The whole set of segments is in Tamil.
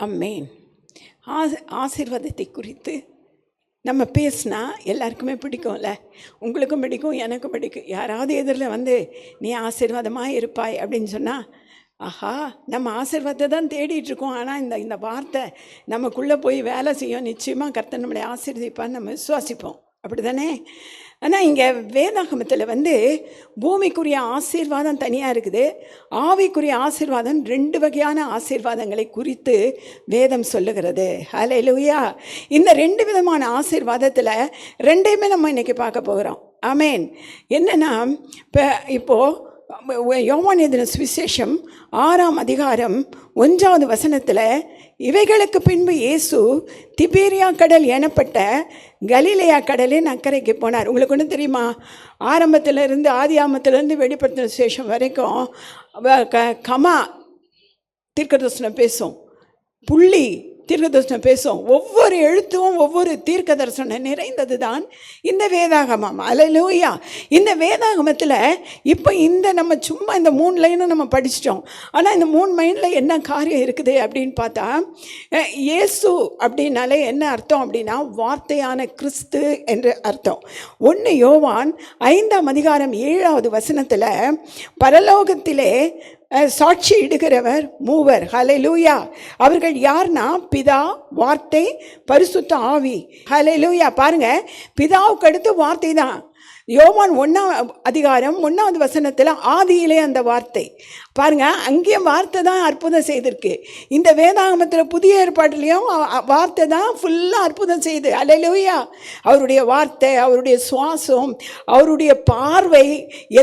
அம்மேன். ஆசீர்வாதத்தை குறித்து நம்ம பேசினா எல்லாருக்குமே பிடிக்கும்ல. உங்களுக்கும் பிடிக்கும், எனக்கும் பிடிக்கும். யாராவது எதிரில் வந்து நீ ஆசீர்வாதமாக இருப்பாய் அப்படின்னு சொன்னால், ஆஹா, நம்ம ஆசீர்வாதத்தை தான் தேடிட்டுருக்கோம். ஆனால் இந்த வார்த்தை நமக்குள்ளே போய் வேலை செய்யும். நிச்சயமாக கர்த்தர் நம்மளை ஆசீர்வதிப்பான்னு நம்ம விசுவாசிப்போம். அப்படி தானே? ஆனால் இங்கே வேதாகமத்தில் வந்து பூமிக்குரிய ஆசீர்வாதம் தனியாக இருக்குது, ஆவிக்குரிய ஆசீர்வாதம் 2 வகையான ஆசீர்வாதங்களை குறித்து வேதம் சொல்லுகிறது. ஹல்லேலூயா. இந்த 2 விதமான ஆசீர்வாதத்தில் 2யுமே நம்ம இன்றைக்கி பார்க்க போகிறோம். ஆமேன். என்னென்னா, இப்போது யோவான் எழுதின சுவிசேஷம் 6ஆம் அதிகாரம் 1வது வசனத்தில், இவைகளுக்கு பின்பு இயேசு திபேரியா கடல் எனப்பட்ட கலிலேயா கடலின் அக்கறைக்கு போனார். உங்களுக்கு ஒன்று தெரியுமா? ஆரம்பத்திலிருந்து ஆதியாமத்திலேருந்து வெளிப்படுத்தின சுவிசேஷம் வரைக்கும் கமா தீர்க்கதரிசனம் பேசும், புள்ளி தீர்க்கதரிசனம் பேசும். ஒவ்வொரு எழுத்தும் ஒவ்வொரு தீர்க்க தரிசனம் நிறைந்தது தான் இந்த வேதாகமம். அல்லேலூயா. இந்த வேதாகமத்தில் இப்போ நம்ம சும்மா இந்த 3 லைனும் நம்ம படிச்சிட்டோம். ஆனால் இந்த 3 லைனில் என்ன காரியம் இருக்குது அப்படின்னு பார்த்தா, இயேசு அப்படின்னாலே என்ன அர்த்தம் அப்படின்னா, வார்த்தையான கிறிஸ்து என்று அர்த்தம். 1 யோவான் 5ஆம் அதிகாரம் 7வது வசனத்தில், பரலோகத்திலே சாட்சி இடுகிறவர் மூவர். ஹல்லேலூயா. அவர்கள் யார்னா, பிதா, வார்த்தை, பரிசுத்த ஆவி. ஹல்லேலூயா. பாருங்க, பிதாவுக்கு அடுத்து வார்த்தை தான். யோவான் 1ஆம் அதிகாரம் 1வது வசனத்தில், ஆதியிலே அந்த வார்த்தை. பாருங்கள், அங்கேயும் வார்த்தை தான் அற்புதம் செய்திருக்கு. இந்த வேதாகமத்தில் புதிய ஏற்பாட்டிலையும் வார்த்தை தான் ஃபுல்லாக அற்புதம் செய்யுது. அல்லேலூயா. அவருடைய வார்த்தை, அவருடைய சுவாசம், அவருடைய பார்வை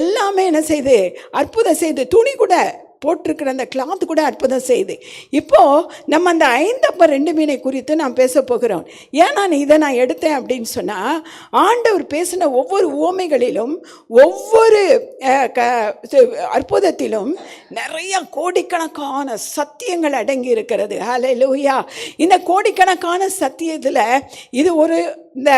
எல்லாமே என்ன செய்யுது? அற்புதம் செய்யுது. துணி கூட போட்டிருக்கிற அந்த கிளாத்து கூட அற்புதம் செய்யுது. இப்போது நம்ம அந்த 5 அப்பம் 2 மீனை குறித்து நான் பேச போகிறோம். ஏன்னா இதை நான் எடுத்தேன் அப்படின்னு சொன்னால், ஆண்டவர் பேசின ஒவ்வொரு உவமைகளிலும் ஒவ்வொரு அற்புதத்திலும் நிறைய கோடிக்கணக்கான சத்தியங்கள் அடங்கி இருக்கிறது. ஹல்லேலூயா. இந்த கோடிக்கணக்கான சத்தியத்தில் இது ஒரு இந்த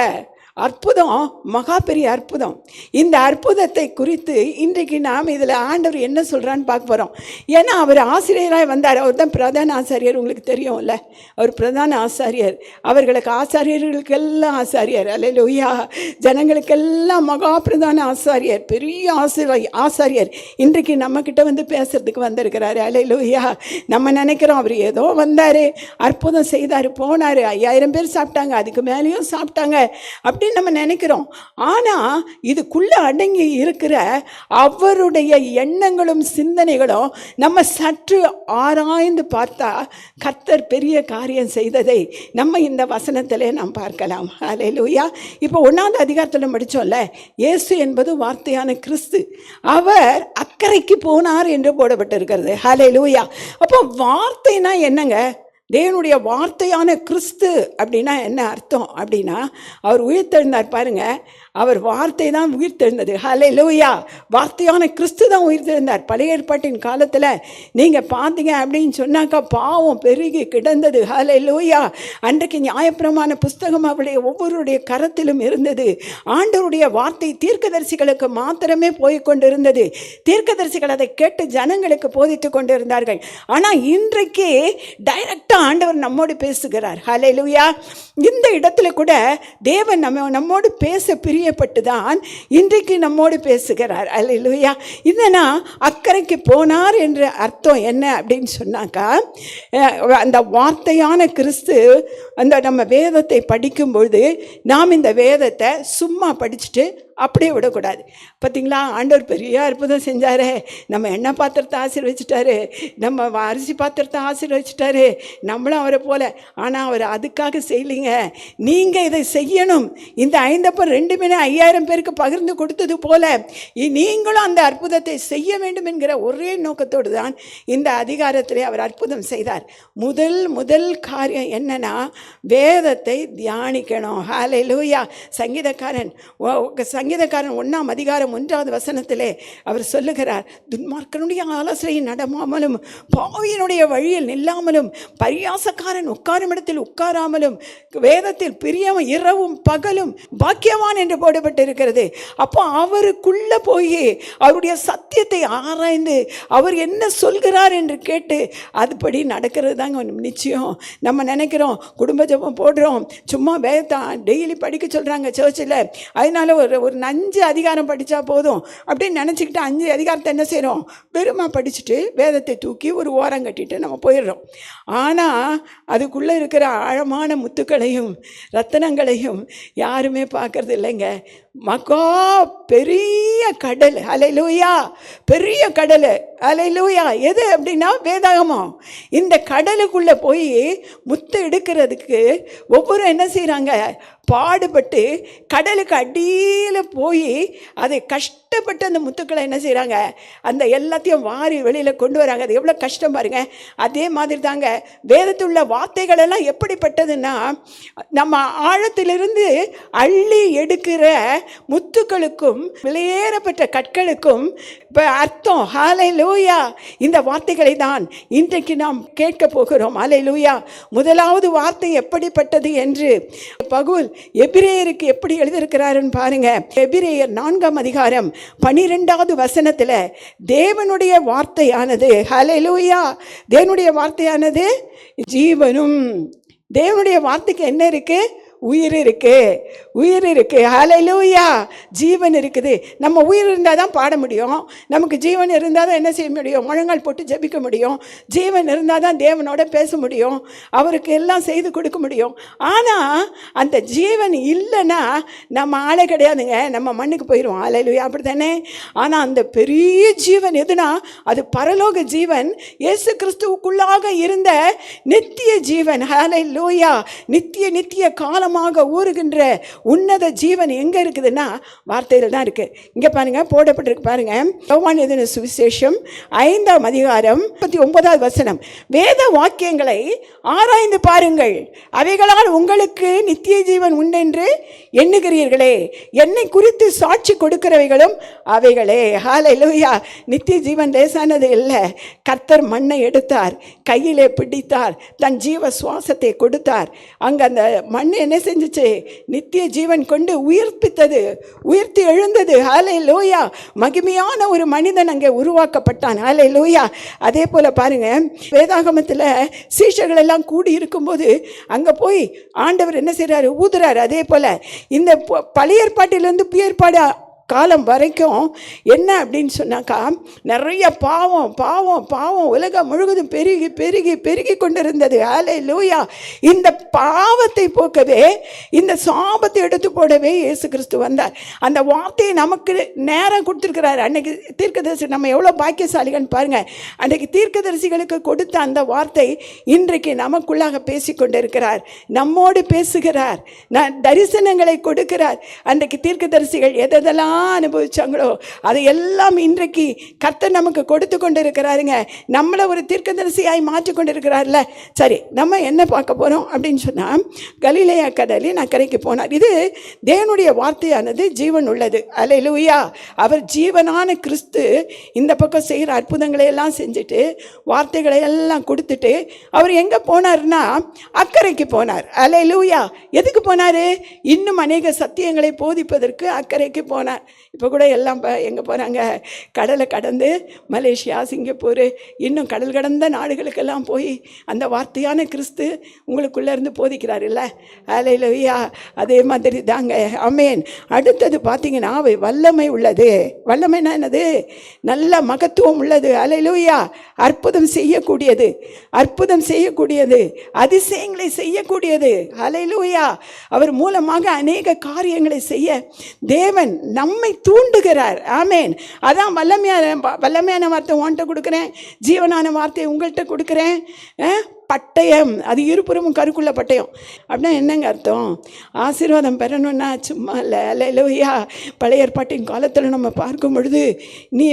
அற்புதம், மகா பெரிய அற்புதம். இந்த அற்புதத்தை குறித்து இன்றைக்கு நாம் இதில் ஆண்டவர் என்ன சொல்கிறான்னு பார்க்க போகிறோம். ஏன்னா அவர் ஆசிரியராக வந்தார். அவர் தான் பிரதான ஆசாரியர். உங்களுக்கு தெரியும்ல, அவர் பிரதான ஆசாரியர். அவர்களுக்கு ஆசாரியர்களுக்கெல்லாம் ஆசாரியர். அல்லேலூயா. ஜனங்களுக்கெல்லாம் மகா பிரதான ஆசாரியர், பெரிய ஆசாரியர் இன்றைக்கு நம்மக்கிட்ட வந்து பேசுறதுக்கு வந்திருக்கிறாரு. அல்லேலூயா. நம்ம நினைக்கிறோம் அவர் ஏதோ வந்தார், அற்புதம் செய்தார், போனார், 5000 பேர் சாப்பிட்டாங்க, அதுக்கு மேலேயும் சாப்பிட்டாங்க அப்படின்னு நம்ம நினைக்கிறோம். ஆனால் இதுக்குள்ளே அடங்கி இருக்கிற அவருடைய எண்ணங்களும் சிந்தனைகளும் நம்ம சற்று ஆராய்ந்து பார்த்தா கர்த்தர் பெரிய காரியம் செய்ததை நம்ம இந்த வசனத்திலே நாம் பார்க்கலாம். ஹல்லேலூயா. இப்போ 1வது அதிகாரத்தில் படித்தோம்ல, இயேசு என்பது வார்த்தையான கிறிஸ்து, அவர் அக்கறைக்கு போனார் என்று போடப்பட்டிருக்கிறது. ஹல்லேலூயா. அப்போ வார்த்தைனா என்னங்க? தேவனுடைய வார்த்தையான கிறிஸ்து அப்படின்னா என்ன அர்த்தம் அப்படின்னா, அவர் உயிர்த்தெழுந்தார். பாருங்க, அவர் வார்த்தை தான் உயிர்த்தெழுந்தது. ஹல்லேலூயா. வார்த்தையான கிறிஸ்து தான் உயிர்த்தெழுந்தார். பழைய ஏற்பாட்டின் காலத்தில் நீங்கள் பார்த்தீங்க அப்படின்னு சொன்னாக்கா பாவம் பெருகி கிடந்தது. ஹல்லேலூயா. அன்றைக்கு நியாயப்பிரமாண புஸ்தகம் அவருடைய ஒவ்வொருடைய கரத்திலும் இருந்தது. ஆண்டவருடைய வார்த்தை தீர்க்கதரிசிகளுக்கு மாத்திரமே போய்கொண்டிருந்தது. தீர்க்கதரிசிகள் அதை கேட்டு ஜனங்களுக்கு போதித்து கொண்டிருந்தார்கள். ஆனால் இன்றைக்கு டைரக்டாக ஆண்டவர் நம்மோடு பேசுகிறார். ஹல்லேலூயா. இந்த இடத்துல கூட தேவன் நம்மோடு பேச பிரியப்பட்டு தான் இன்றைக்கு நம்மோடு பேசுகிறார். ஹல்லேலூயா. இதனா அக்கறைக்கு போனார் என்ற அர்த்தம் என்ன அப்படின்னு சொன்னாக்கா, அந்த வார்த்தையான கிறிஸ்து அந்த நம்ம வேதத்தை படிக்கும்பொழுது நாம் இந்த வேதத்தை சும்மா படிச்சுட்டு அப்படியே விடக்கூடாது. பார்த்திங்களா, ஆண்டவர் பெரிய அற்புதம் செஞ்சார். நம்ம எண்ணெய் பாத்திரத்தை ஆசீர்வதிச்சிட்டாரு, நம்ம அரிசி பாத்திரத்தை ஆசீர்வதிச்சிட்டாரு, நம்மளும் அவரை போல. ஆனால் அவர் அதுக்காக செய்யலைங்க. நீங்கள் இதை செய்யணும். இந்த 5 அப்பம் 2 மீனை 5000 பேருக்கு பகிர்ந்து கொடுத்தது போல நீங்களும் அந்த அற்புதத்தை செய்ய வேண்டும் என்கிற ஒரே நோக்கத்தோடு தான் இந்த அதிகாரத்திலே அவர் அற்புதம் செய்தார். முதல் காரியம் என்னன்னா, வேதத்தை தியானிக்கணும். ஹல்லேலூயா. சங்கீதக்காரன் சங்கீதக்காரன் 1ஆம் அதிகாரம் 1வது வசனத்திலே அவர் சொல்லுகிறார், துன்மார்க்கனுடைய ஆலோசனையில் நடமாமலும் பாவியினுடைய வழியில் நில்லாமலும் பரியாசக்காரன் உட்காரும் இடத்தில் உட்காராமலும் வேதத்தில் பிரியமும் இரவும் பகலும் பாக்கியவான் என்று போடப்பட்டிருக்கிறது. அப்போ அவருக்குள்ள போய் அவருடைய சத்தியத்தை ஆராய்ந்து அவர் என்ன சொல்கிறார் என்று கேட்டு அதுபடி நடக்கிறது தாங்க நிச்சயம். நம்ம நினைக்கிறோம் குடும்ப ஜெபம் போடுறோம், சும்மா வேதத்தை டெய்லி படிக்க சொல்கிறாங்க சர்ச்சில், அதனால ஒரு 5 அதிகாரம் படித்தா போதும் அப்படின்னு நினச்சிக்கிட்டு 5 அதிகாரத்தை என்ன செய்கிறோம், வெறுமா படிச்சுட்டு வேதத்தை தூக்கி ஒரு ஓரம் கட்டிட்டு நம்ம போயிடுறோம். ஆனால் அதுக்குள்ளே இருக்கிற ஆழமான முத்துக்களையும் ரத்தனங்களையும் யாருமே பார்க்கறது இல்லைங்க. மகா பெரிய கடல், ஹல்லேலூயா, பெரிய கடல், ஹல்லேலூயா. எது அப்படின்னா வேதாகமம். இந்த கடலுக்குள்ளே போய் முத்து எடுக்கிறதுக்கு ஒவ்வொரு என்ன செய்கிறாங்க, பாடுபட்டு கடலுக்கு அடியில் போய் அதை கஷ்டப்பட்டு அந்த முத்துக்களை என்ன செய்கிறாங்க, அந்த எல்லாத்தையும் வாரி வெளியில் கொண்டு வராங்க. அது எவ்வளோ கஷ்டம் பாருங்க. அதே மாதிரி தாங்க வேதத்தில் உள்ள வார்த்தைகள் எல்லாம் எப்படிப்பட்டதுன்னா, நம்ம ஆழத்திலிருந்து அள்ளி எடுக்கிற முத்துக்களுக்கும் விலையேறப்பட்ட கற்களுக்கும் இப்போ அர்த்தம். ஹல்லேலூயா. இந்த வார்த்தைகளை தான் இன்றைக்கு நாம் கேட்க போகிறோம். ஹல்லேலூயா. முதலாவது வார்த்தை எப்படிப்பட்டது என்று பவுல் எபிரேயருக்கு எப்படி எழுதியிருக்கிறாருன்னு பாருங்க. எபிரேயர் 4ஆம் அதிகாரம் 12வது வசனத்தில் தேவனுடைய வார்த்தையானது, ஹல்லேலூயா, தேவனுடைய வார்த்தையானது ஜீவனும். தேவனுடைய வார்த்தைக்கு என்ன இருக்கு? உயிர் இருக்கு, உயிர் இருக்கு. ஹல்லேலூயா. ஜீவன் இருக்குது. நம்ம உயிர் இருந்தால் தான் பாட முடியும், நமக்கு ஜீவன் இருந்தால் தான் என்ன செய்ய முடியும், முழங்கால் போட்டு ஜெபிக்க முடியும். ஜீவன் இருந்தால் தான் தேவனோட பேச முடியும், அவருக்கு எல்லாம் செய்து கொடுக்க முடியும். ஆனால் அந்த ஜீவன் இல்லைன்னா நம்ம ஆளே கிடையாதுங்க, நம்ம மண்ணுக்கு போயிடுவோம். ஹல்லேலூயா. அப்படி தானே? ஆனால் அந்த பெரிய ஜீவன் எதுனா அது பரலோக ஜீவன், இயேசு கிறிஸ்துவுக்குள்ளாக இருந்த நித்திய ஜீவன். ஹல்லேலூயா. நித்திய காலம் ஊறுகின்ற உன்னத ஜீவன் எங்க இருக்குதுன்னா வார்த்தையில் தான் இருக்கு. இங்க பாருங்க, போடப்பட்டிருக்கு பாருங்க. யோவான் எழுதின சுவிசேஷம் 5ஆம் அதிகாரம் 39வது வசனம், வேத வாக்கியங்களை ஆராய்ந்து பாருங்கள், அவைகளால் உங்களுக்கு நித்திய ஜீவன் உண்டென்று எண்ணுகிறீர்களே, என்னை குறித்து சாட்சி கொடுக்கிறவைகளும் அவைகளே. ஹல்லேலூயா. நித்திய ஜீவன் லேசானது இல்லை. கர்த்தர் மண்ணை எடுத்தார், கையிலே பிடித்தார், தன் ஜீவ சுவாசத்தை கொடுத்தார். அங்கே அந்த மண் என்ன செஞ்சிச்சு? நித்திய ஜீவன் கொண்டு உயிர்ப்பித்தது, உயிர்த்தி எழுந்தது. ஹல்லேலூயா. மகிமையான ஒரு மனிதன் அங்கே உருவாக்கப்பட்டான். ஹல்லேலூயா. அதே போல பாருங்க, வேதாகமத்தில் சீஷர்கள் எல்லாம் கூடி இருக்கும்போது அங்கே போய் ஆண்டவர் என்ன செய்கிறாரு? ஊதுறாரு. அதே போல இந்த பழைய ஏற்பாட்டிலிருந்து புதிய ஏற்பாடு காலம் வரைக்கும் என்ன அப்படின்னு சொன்னாக்கா, நிறைய பாவம் பாவம் பாவம் உலகம் முழுவதும் பெருகி பெருகி பெருகி கொண்டிருந்தது. ஹல்லேலூயா. இந்த பாவத்தை போக்கவே, இந்த சாபத்தை எடுத்து போடவே இயேசு கிறிஸ்து வந்தார். அந்த வார்த்தையை நமக்கு நேரம் கொடுத்துருக்கிறார். அன்னைக்கு தீர்க்கதரிசி, நம்ம எவ்வளோ பாக்கியசாலிகள்னு பாருங்கள். அன்றைக்கு தீர்க்கதரிசிகளுக்கு கொடுத்த அந்த வார்த்தை இன்றைக்கு நமக்குள்ளாக பேசி கொண்டிருக்கிறார், நம்மோடு பேசுகிறார், தரிசனங்களை கொடுக்கிறார். அன்றைக்கு தீர்க்கதரிசிகள் எதெல்லாம் அனுபவிச்சாங்களோ அதை எல்லாம் இன்றைக்கு கர்த்தர் நமக்கு கொடுத்து கொண்டு இருக்கிறாருங்க. நம்மளை ஒரு தீர்க்கதரிசியாய் மாற்றி கொண்டு இருக்கிறார்ல. சரி, நம்ம என்ன பார்க்க போகிறோம் அப்படின்னு சொன்னால், கலிலேயா கடலின் அக்கறைக்கு போனார். இது தேவனுடைய வார்த்தையானது ஜீவன் உள்ளது. ஹல்லேலூயா. அவர் ஜீவனான கிறிஸ்து இந்த பக்கம் செய்கிற அற்புதங்களை எல்லாம் செஞ்சுட்டு வார்த்தைகளை எல்லாம் கொடுத்துட்டு அவர் எங்கே போனார்னா அக்கறைக்கு போனார். ஹல்லேலூயா. எதுக்கு போனார்? இன்னும் அநேக சத்தியங்களை போதிப்பதற்கு அக்கறைக்கு போனார். இப்போ கூட எல்லாம் எங்கே போகிறாங்க? கடலை கடந்து மலேசியா, சிங்கப்பூர், இன்னும் கடல் கடந்த நாடுகளுக்கெல்லாம் போய் அந்த வார்த்தையான கிறிஸ்து உங்களுக்குள்ளே இருந்து போதிக்கிறார் இல்லை? ஹல்லேலூயா. அதே மாதிரி தாங்க. ஆமென். அடுத்தது பார்த்தீங்கன்னா வல்லமை உள்ளது. வல்லமைன்னா என்னது? நல்ல மகத்துவம் உள்ளது. ஹல்லேலூயா. அற்புதம் செய்யக்கூடியது, அற்புதம் செய்யக்கூடியது, அதிசயங்களை செய்யக்கூடியது. ஹல்லேலூயா. அவர் மூலமாக அநேக காரியங்களை செய்ய தேவன் நம்மை தூண்டுகிறார். ஆமென். அதான் வல்லமையான வார்த்தை உன்கிட்ட கொடுக்குறேன், ஜீவனான வார்த்தை உங்கள்கிட்ட கொடுக்குறேன், பட்டயம், அது இருபுறமும் கருக்குள்ள பட்டயம். அப்படின்னா என்னங்க அர்த்தம்? ஆசீர்வாதம் பெறணும்னா சும்மா இல்லை. அல்லேலூயா. பழைய ஏற்பாட்டின் காலத்தில் நம்ம பார்க்கும் பொழுது, நீ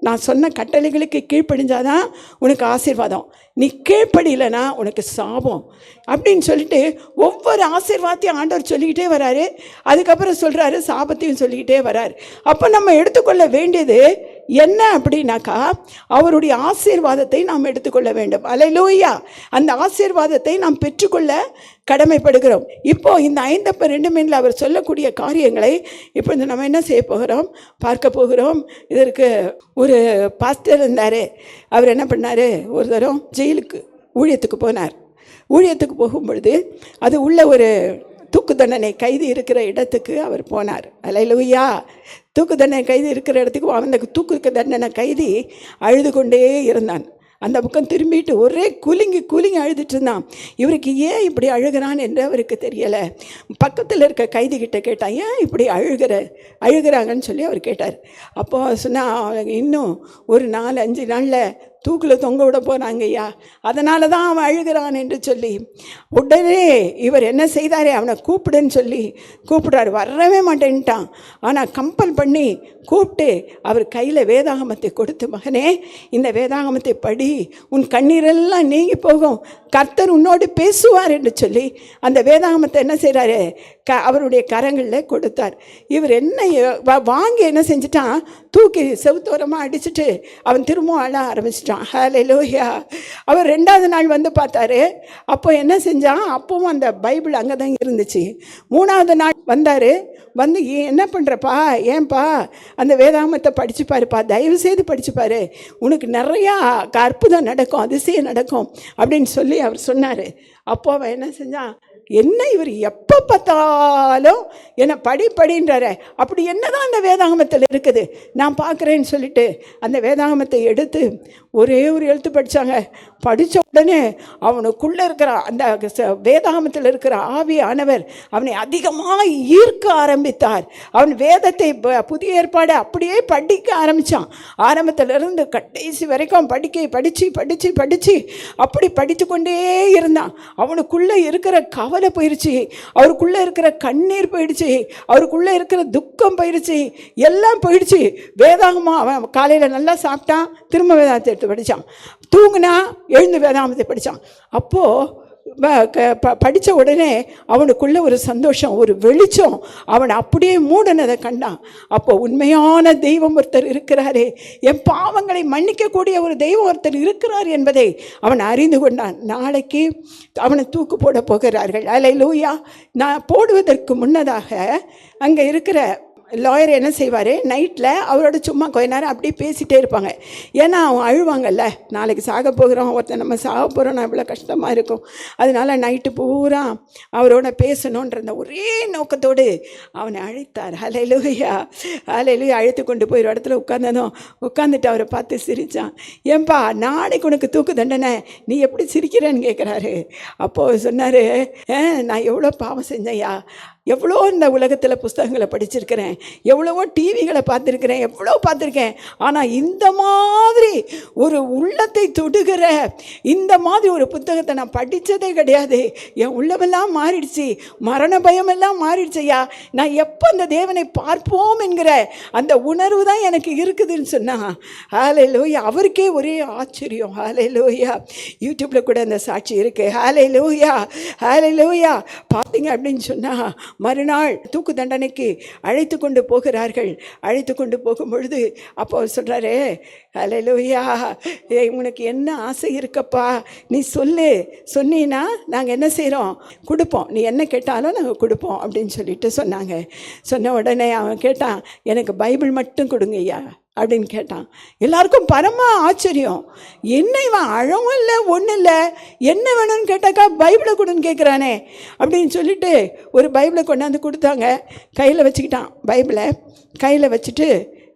நான் சொன்ன கட்டளைகளுக்கு கீழ்ப்படிஞ்சாதான் உனக்கு ஆசீர்வாதம், நீ கீழ்ப்படியலைன்னா உனக்கு சாபம் அப்படின்னு சொல்லிட்டு ஒவ்வொரு ஆசீர்வாதத்தையும் ஆண்டவர் சொல்லிக்கிட்டே வராரு. அதுக்கப்புறம் சொல்கிறாரு சாபத்தையும் சொல்லிக்கிட்டே வராரு. அப்போ நம்ம எடுத்துக்கொள்ள வேண்டியது என்ன அப்படின்னாக்கா, அவருடைய ஆசீர்வாதத்தை நாம் எடுத்துக்கொள்ள வேண்டும். அல்லேலூயா. அந்த ஆசீர்வாதத்தை நாம் பெற்றுக்கொள்ள கடமைப்படுகிறோம். இப்போ இந்த 5:2 அவர் சொல்லக்கூடிய காரியங்களை இப்போ நம்ம என்ன செய்ய போகிறோம், பார்க்க போகிறோம். இதற்கு ஒரு பாஸ்டர் இருந்தார். அவர் என்ன பண்ணார், ஒரு தரம் ஜெயிலுக்கு ஊழியத்துக்கு போனார். ஊழியத்துக்கு போகும்பொழுது அது உள்ள ஒரு தூக்கு தண்டனை கைதி இருக்கிற இடத்துக்கு அவர் போனார். அல்லேலூயா. தூக்கு தண்டனை கைதி இருக்கிற இடத்துக்கு அந்த தூக்கு தண்டனை கைதி அழுது கொண்டே இருந்தான். அந்த பக்கம் திரும்பிட்டு ஒரே குலுங்கி அழுதுட்டு இருந்தான். இவருக்கு ஏன் இப்படி அழுகிறான் என்று அவருக்கு தெரியலை. பக்கத்தில் இருக்க கைதிகிட்ட கேட்டான், ஏன் இப்படி அழுகிறாங்கன்னு சொல்லி அவர் கேட்டார். அப்போது சொன்னால், இன்னும் ஒரு 4-5 நாளில் தூக்கில் தொங்க விட போகிறாங்க ஐயா, அதனால தான் அவன் அழுகிறான் என்று சொல்லி உடனே இவர் என்ன செய்தாரே, அவனை கூப்பிடுன்னு சொல்லி கூப்பிடுறாரு. வரவே மாட்டேன்ட்டான். ஆனால் கம்பல் பண்ணி கூப்பிட்டு அவர் கையில் வேதாகமத்தை கொடுத்து, மகனே இந்த வேதாகமத்தை படி, உன் கண்ணீரெல்லாம் நீங்கி போகும், கர்த்தர் உன்னோடு பேசுவார் என்று சொல்லி அந்த வேதாகமத்தை என்ன செய்கிறாரு, அவருடைய கரங்களில் கொடுத்தார். இவர் என்ன வாங்கி என்ன செஞ்சிட்டான், தூக்கி செவுத்தோரமாக அடிச்சுட்டு அவன் திரும்பவும் அழ ஆரம்பிச்சிட்டான். ஹல்லேலூயா. அவர் 2வது நாள் பார்த்தாரு. அப்போ என்ன செஞ்சான், அப்பவும் அந்த பைபிள் அங்கே தான் இருந்துச்சு. 3வது நாள் வந்தார். என்ன பண்ணுறப்பா, ஏன்பா அந்த வேதாகமத்தை படிச்சுப்பாருப்பா, தயவு செய்து படிச்சுப்பாரு, உனக்கு நிறையா அற்புதம் நடக்கும், அதிசயம் நடக்கும் அப்படின்னு சொல்லி அவர் சொன்னார். அப்போ அவன் என்ன செஞ்சான், என்ன இவர் எப்போ பார்த்தாலும் என்னை படின்றாரு, அப்படி என்ன தான் அந்த வேதாகமத்தில் இருக்குது நான் பார்க்குறேன்னு சொல்லிட்டு அந்த வேதாகமத்தை எடுத்து ஒரே ஒரு எழுத்து படித்தாங்க. படித்த உடனே அவனுக்குள்ளே இருக்கிற அந்த வேதாகமத்தில் இருக்கிற ஆவியானவர் அவனை அதிகமாக ஈர்க்க ஆரம்பித்தார். அவன் வேதத்தை புதிய ஏற்பாடு அப்படியே படிக்க ஆரம்பித்தான். ஆரம்பத்திலிருந்து கடைசி வரைக்கும் படித்து அப்படி படித்து கொண்டே இருந்தான். அவனுக்குள்ளே இருக்கிற கவலை போயிடுச்சு, அவருக்குள்ளே இருக்கிற கண்ணீர் போயிடுச்சு, அவருக்குள்ளே இருக்கிற துக்கம் போயிடுச்சு, எல்லாம் போயிடுச்சு. வேதாகமா அவன் காலையில் நல்லா சாப்பிட்டான், திரும்ப வேதாகத்தை எடுத்து படித்தான், தூங்குனா எழுந்து வேதாகமத்தை படித்தான். அப்போது படித்த உடனே அவனுக்குள்ள ஒரு சந்தோஷம், ஒரு வெளிச்சம் அவன் அப்படியே மூடனதை கண்டான். அப்போ உண்மையான தெய்வம் ஒருத்தர் இருக்கிறாரே, என் பாவங்களை மன்னிக்கக்கூடிய ஒரு தெய்வம் ஒருத்தர் இருக்கிறார் என்பதை அவன் அறிந்து கொண்டான். நாளைக்கு அவனை தூக்கு போட போகிறார்கள். அல்லேலூயா. நான் போடுவதற்கு முன்னதாக அங்கே இருக்கிற லாயர் என்ன செய்வார், நைட்டில் அவரோட சும்மா கொஞ்ச நேரம் அப்படியே பேசிகிட்டே இருப்பாங்க. ஏன்னா அவங்க அழுவாங்கல்ல, நாளைக்கு சாக போகிறோம், ஒருத்தர் நம்ம சாக போகிறோம்னா இவ்வளோ கஷ்டமாக இருக்கும். அதனால் நைட்டு பூரா அவரோட பேசணுன்ற ஒரே நோக்கத்தோடு அவனை அழைத்தார். அல்லேலூயா. அழைத்து கொண்டு போய் ஒரு இடத்துல உட்காந்துட்டு அவரை பார்த்து சிரித்தான். ஏன்பா நாளைக்கு உனக்கு தூக்கு தண்டனை, நீ எப்படி சிரிக்கிறேன்னு கேட்குறாரு. அப்போது சொன்னார், நான் எவ்வளோ பாவம் செஞ்சேன்யா, எவ்வளோ இந்த உலகத்தில் புஸ்தகங்களை படிச்சிருக்கிறேன், எவ்வளவோ டிவிகளை பார்த்துருக்கிறேன், எவ்வளோ பார்த்துருக்கேன், ஆனால் இந்த மாதிரி ஒரு உள்ளத்தை தொடுகிற இந்த மாதிரி ஒரு புத்தகத்தை நான் படித்ததே கிடையாது. என் உள்ளமெல்லாம் மாறிடுச்சு, மரண பயமெல்லாம் மாறிடுச்சையா, நான் எப்போ அந்த தேவனை பார்ப்போம் என்கிற அந்த உணர்வு தான் எனக்கு இருக்குதுன்னு சொன்னான். ஹல்லேலூயா. அவருக்கே ஒரே ஆச்சரியம். ஹல்லேலூயா. யூடியூப்பில் கூட அந்த சாட்சி இருக்குது. ஹல்லேலூயா. பார்த்தீங்க அப்படின்னு சொன்னால் மறுநாள் தூக்கு தண்டனைக்கு அழைத்து கொண்டு போகிறார்கள். அழைத்து கொண்டு போகும் பொழுது அப்போ சொல்கிறாரு, அல்லேலூயா, உனக்கு என்ன ஆசை இருக்கப்பா, நீ சொன்னீன்னா நாங்கள் என்ன செய்கிறோம், கொடுப்போம், நீ என்ன கேட்டாலும் நாங்கள் கொடுப்போம் அப்படின்னு சொல்லிட்டு சொன்னாங்க. சொன்ன உடனே அவன் கேட்டான், எனக்கு பைபிள் மட்டும் கொடுங்க ஐயா அப்படின்னு கேட்டான். எல்லாருக்கும் பரம ஆச்சரியம். என்ன இவன் அழவும் இல்லை, ஒன்றும் இல்லை, என்ன வேணும்னு கேட்டாக்கா பைபிளை கொடுன்னு கேட்குறானே அப்படின்னு சொல்லிட்டு ஒரு பைபிளை கொண்டாந்து கொடுத்தாங்க. கையில் வச்சுக்கிட்டான். பைபிளை கையில் வச்சுட்டு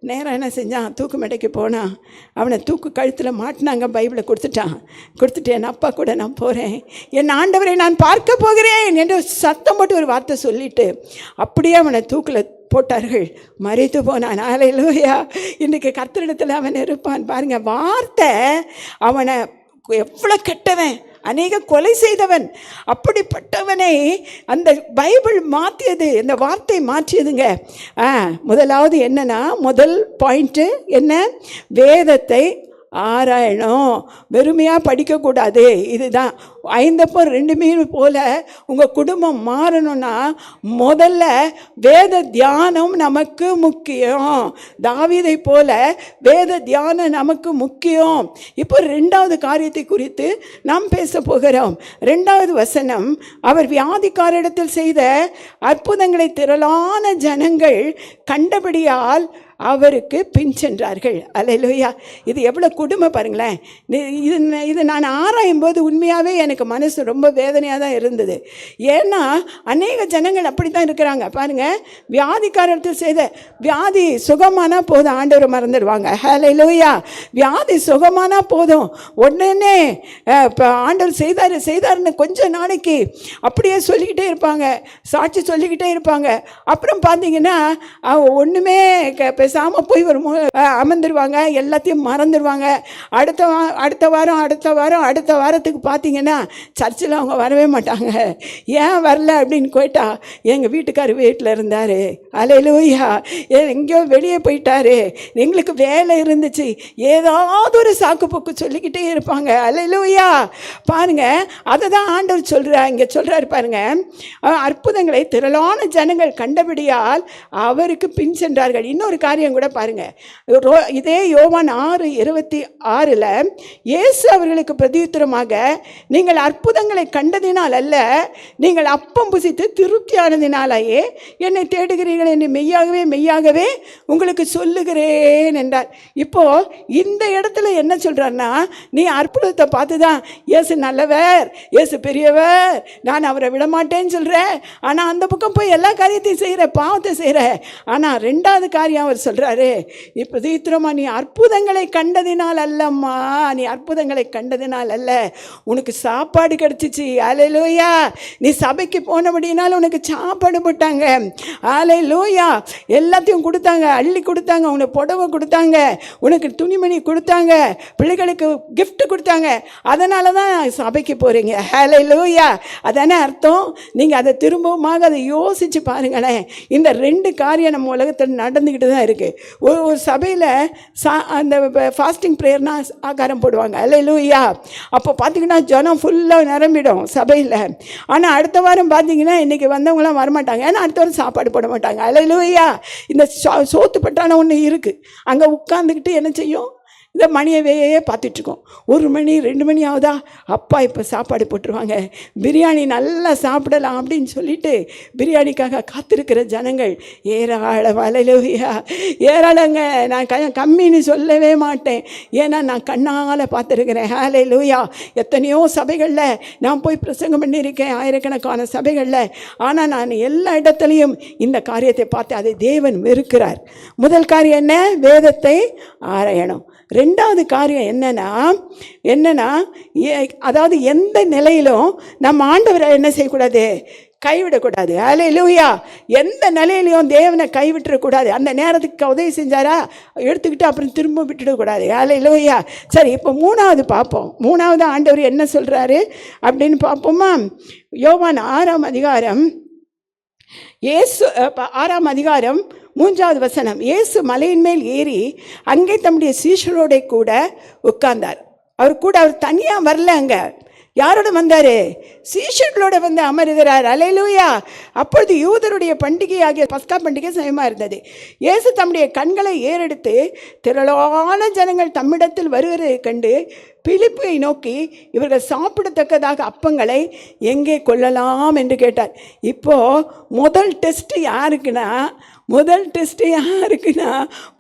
நேராக என்ன செஞ்சான், தூக்கு மேடைக்கு போனான். அவனை தூக்கு கழுத்தில் மாட்டினாங்க. பைபிளை கொடுத்துட்டு என் அப்பா கூட நான் போகிறேன், என் ஆண்டவரை நான் பார்க்க போகிறேன் என்று சத்தம் போட்டு ஒரு வார்த்தை சொல்லிவிட்டு அப்படியே அவனை தூக்கில் போட்டார்கள். மறைத்து போனான். அல்லேலூயா. இன்றைக்கு கர்த்தரிடத்தில் அவன் இருப்பான். பாருங்கள், வார்த்தை அவனை எவ்வளோ கெட்டவன் அநேக கொலை செய்தவன். அப்படிப்பட்டவனை அந்த பைபிள் மாற்றியது, இந்த வார்த்தை மாற்றியதுங்க. முதலாவது என்னன்னா, முதல் பாயிண்ட்டு என்ன? வேதத்தை ஆராயணும், வெறுமையாக படிக்கக்கூடாது. இதுதான் 5 மீன் போல் உங்கள் குடும்பம் மாறணும்னா முதல்ல வேத தியானம் நமக்கு முக்கியம். தாவீதை போல வேத தியானம் நமக்கு முக்கியம். இப்போ 2வது காரியத்தை குறித்து நாம் பேச போகிறோம். 2வது வசனம், அவர் வியாதிக்காரிடத்தில் செய்த அற்புதங்களை திரளான ஜனங்கள் கண்டபடியால் அவருக்கு பின் சென்றார்கள். அல்லேலூயா. இது எவ்வளோ கொடுமை பாருங்களேன். இது நான் ஆராயும் போது உண்மையாகவே எனக்கு மனசு ரொம்ப வேதனையாக தான் இருந்தது. ஏன்னா அநேக ஜனங்கள் அப்படி தான் இருக்கிறாங்க பாருங்கள். வியாதிக்காரத்தில் செய்த வியாதி சுகமானா போதும், ஆண்டவரை மறந்துடுவாங்க. அல்லேலூயா. வியாதி சுகமானா போதும், உடனே இப்போ ஆண்டவர் செய்தார்னு கொஞ்சம் நாளைக்கு அப்படியே சொல்லிக்கிட்டே இருப்பாங்க, சாட்சி சொல்லிக்கிட்டே இருப்பாங்க. அப்புறம் பார்த்தீங்கன்னா ஒன்றுமே பேசாமல் போய் அமர்ந்துருவாங்க, எல்லாத்தையும் மறந்துடுவாங்க. அடுத்த வாரத்துக்கு பார்த்தீங்கன்னா சர்ச்சில் அவங்க வரவே மாட்டாங்க. ஏன் வரல அப்படின்னு கேட்டா, எங்கள் வீட்டுக்கார் வீட்டில் இருந்தார், அல்லேலூயா, எங்கேயோ வெளியே போயிட்டாரு, எங்களுக்கு வேலை இருந்துச்சு, ஏதாவது ஒரு சாக்கு போக்கு சொல்லிக்கிட்டே இருப்பாங்க. அல்லேலூயா. பாருங்க, அதை தான் ஆண்டவர் சொல்கிறார். இங்கே சொல்கிறார் பாருங்க, அற்புதங்களை திரளான ஜனங்கள் கண்டபடியால் அவருக்கு பின் சென்றார்கள். இன்னொரு காரியம் கூட பாருங்க, இதே யோவான் 6:26 இயேசு அவர்களுக்கு பிரதியுத்தரமாக, நீங்கள் அற்புதங்களை கண்டதினால் அல்ல, நீங்கள் அப்பம் புசித்து திருப்தியானதினாலேயே என்னை தேடுகிறீர்கள் என்று மெய்யாகவே உங்களுக்கு சொல்லுகிறேன் என்றார். இப்போ இந்த இடத்துல என்ன சொல்றாருன்னா, நீ அற்புதத்தை பார்த்து தான் இயேசு நல்லவர், இயேசு பெரியவர், நான் அவரை விடமாட்டேன்னு சொல்கிறேன். ஆனால் அந்த பக்கம் போய் எல்லா காரியத்தையும் செய்கிற, பாவத்தை செய்கிற. ஆனால் 2வது காரியம் அவர் சொல்கிறாரு, இப்போ தீத்திரமா, நீ அற்புதங்களை கண்டதினால் அல்லம்மா, நீ அற்புதங்களை கண்டதினால் அல்ல, உனக்கு சாப்பாடு கிடச்சிச்சு. அல்லேலூயா. நீ சபைக்கு போனபடினால உனக்கு சாப்பாடு போட்டாங்க. அல்லேலூயா. எல்லாத்தையும் கொடுத்தாங்க, அள்ளி கொடுத்தாங்க, உனக்கு புடவை கொடுத்தாங்க, உனக்கு துணிமணி கொடுத்தாங்க, பிள்ளைகளுக்கு கிஃப்ட் கொடுத்தாங்க. அதனால தான் சபைக்கு போகிறீங்க. அல்லேலூயா. அதானே அர்த்தம். நீங்கள் அதை திரும்பவுமாக அதை யோசித்து பாருங்களேன். இந்த 2 காரியம் நம்ம உலகத்தில் நடந்துக்கிட்டு தான் இருக்குது. ஒரு சபையில் அந்த ஃபாஸ்டிங் ப்ரேயர்னா ஆகாரம் போடுவாங்க. அல்லேலூயா. அப்போ பார்த்தீங்கன்னா ஜனம் ஃபுல்லாக நிரம்பிடும் சபையில். ஆனால் அடுத்த வாரம் பார்த்தீங்கன்னா இன்றைக்கி வந்தவங்களாம் வரமாட்டாங்க, ஏன்னா அடுத்த வாரம் சாப்பாடு போட மாட்டாங்க. அல்லேலூயா. இந்த சோத்து பட்டான ஒன்று இருக்குது, அங்கே உட்காந்துக்கிட்டு என்ன செய்யும், இந்த மணியவே பார்த்துட்ருக்கோம். 1 மணி 2 மணி ஆகுதா, அப்பா இப்போ சாப்பாடு போட்டுருவாங்க, பிரியாணி நல்லா சாப்பிடலாம் அப்படின்னு சொல்லிட்டு பிரியாணிக்காக காத்திருக்கிற ஜனங்கள் ஏராளம். அல்லேலூயா. ஏராளங்க. நான் கம்மின்னு சொல்லவே மாட்டேன், ஏன்னா நான் கண்ணால் பார்த்துருக்கிறேன். அல்லேலூயா. எத்தனையோ சபைகளில் நான் போய் பிரசங்கம் பண்ணியிருக்கேன், ஆயிரக்கணக்கான சபைகளில். ஆனால் நான் எல்லா இடத்துலையும் இந்த காரியத்தை பார்த்து அதை தேவன் வெறுக்கிறார். முதல் காரியம் என்ன? வேதத்தை ஆராயணும். 2வது காரியம் என்னன்னா அதாவது எந்த நிலையிலும் நம்ம ஆண்டவரை என்ன செய்யக்கூடாது, கைவிடக்கூடாது. அல்லேலூயா. எந்த நிலையிலையும் தேவனை கைவிட்டுறக்கூடாது. அந்த நேரத்துக்கு உதவி செஞ்சாரா, எடுத்துக்கிட்டு அப்புறம் திரும்ப விட்டுடக்கூடாது. அல்லேலூயா. சரி, இப்போ 3வது பார்ப்போம். 3வது ஆண்டவர் என்ன சொல்கிறாரு அப்படின்னு பார்ப்போமா? யோவான் 6ஆம் அதிகாரம் 3வது வசனம். இயேசு மலையின் மேல் ஏறி அங்கே தம்முடைய சீஷரோட கூட உட்கார்ந்தார். அவர் தனியாக வரல, அங்கே யாரோட வந்தார்? சீஷர்களோட வந்து அமருகிறார். அல்லேலூயா. அப்பொழுது யூதருடைய பண்டிகை ஆகிய பஸ்கா பண்டிகை சமயமாக இருந்தது. இயேசு தம்முடைய கண்களை ஏறெடுத்து திரளான ஜனங்கள் தம்மிடத்தில் வருகிறதை கண்டு பிலிப்பை நோக்கி, இவர்கள் சாப்பிடத்தக்கதாக அப்பங்களை எங்கே கொள்ளலாம் என்று கேட்டார். இப்போது முதல் டெஸ்ட்டு யாருக்குன்னா